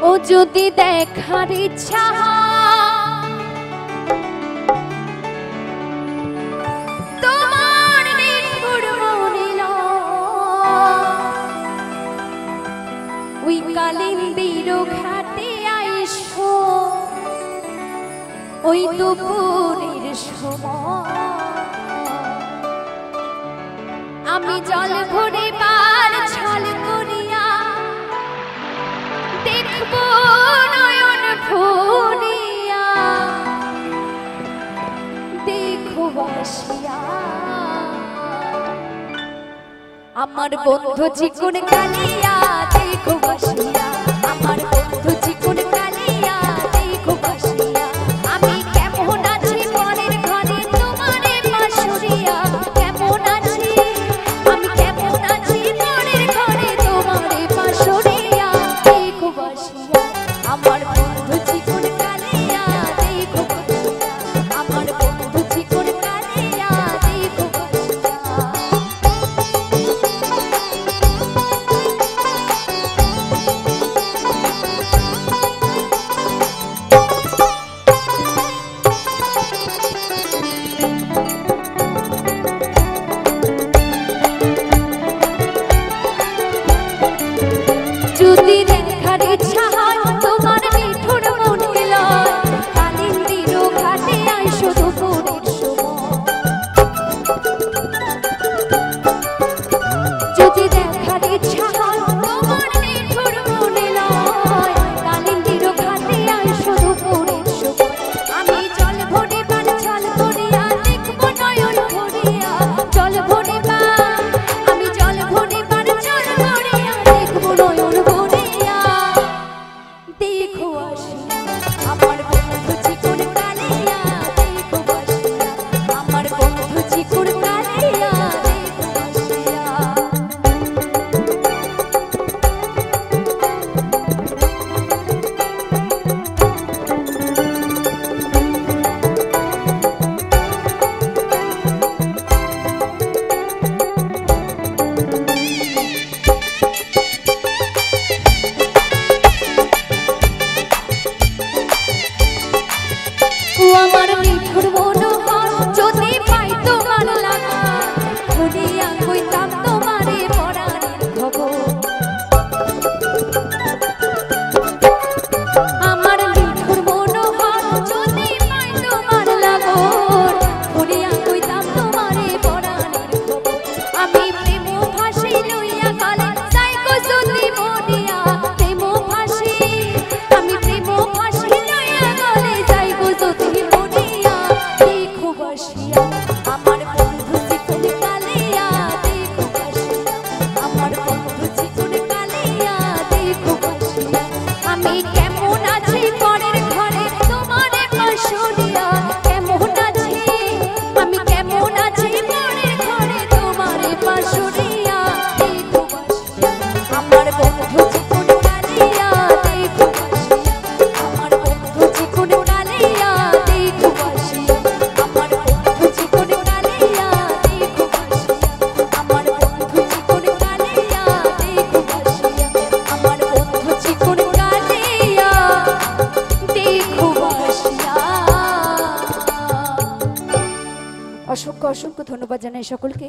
ও যদি দেখার ইচ্ছা তোমার নিঠুর মনিল ওই কালিন্দির ঘাটে আইসো ওই দুপুরের সময় আমি জল ভরে বার ছল করিয়া দেখব নয়ন ভরিয়া দেখো বাসিয়া আমার বন্ধু চিকন কালিয়া দেখো বাসিয়া আমার বন্ধু চিকন কালিয়া দেখো বাসিয়া আমি কেমন আছি মনের ঘরে তোমারে বাসুরিয়া কেমন আছি আমি কেমন আছি মনের ঘরে তোমারে বাসুরিয়া দেখো বাসিয়া আমার বন্ধু চিকন কালিয়া দেখো বাসিয়া আমার বন্ধু চিকন কালিয়া দেখো বাসিয়া যদি দেখার ইচ্ছা হয় তোমার নিঠুর মনিল কালিন্দির ঘাটে আইসো দুপুরের সময় যদি দেখার ইচ্ছা হয় তোমার নিঠুর মনিল কালিন্দির ঘাটে আইসো দুপুরের সময় আমি জল ভরে বার ছল করিয়া দেখব নয়ন ভরিয়া জল ভরে বার আমি জল ভরে বার ছল করিয়া দেখব নয়ন ভরিয়া দেখো আসিয়া আমার বন্ধু চিকন কালিয়া দেখো আসিয়া আমার বন্ধু চিকন কালিয়া দেখো আসিয়া ও আমার নিঠুর মনোহর যদি পাই তোমার লাগা শুনিয়া কইতাম তোমারে পরাণের খবর আমার নিঠুর মনোহর যদি পাই তোমার লাগা শুনিয়া কইতাম তোমারে পরাণের খবর আমি প্রেম ভাসি লইয়া গলে যাই গো যদি মনিয়া প্রেম ভাসি আমি প্রেম ভাসি লইয়া গলে যাই গো যদি মনিয়া দেখো বাসিয়া আমার বন্ধু চিকন কালিয়া দেখো বাসিয়া আমার বন্ধু চিকন কালিয়া দেখো বাসিয়া আমি কেমন আছি পরের ঘরে তোমারে বাসুরিয়া কেমন আছি আমি কেমন আছি পরের ঘরে তোমারে বাসুরিয়া দেখো বাসিয়া আমার বন্ধু চিকন কালিয়া দেখো বাসিয়া আমার বন্ধু চিকন কালিয়া দেখো বাসিয়া আমার বন্ধু চিকন কালিয়া দেখো বাসিয়া আমার বন্ধু চিকন কালিয়া দেখো বাসিয়া আমার বন্ধু চিকন কালিয়া দেখো বাসিয়া। অসংখ্য অসংখ্য ধন্যবাদ জানাই সকলকে।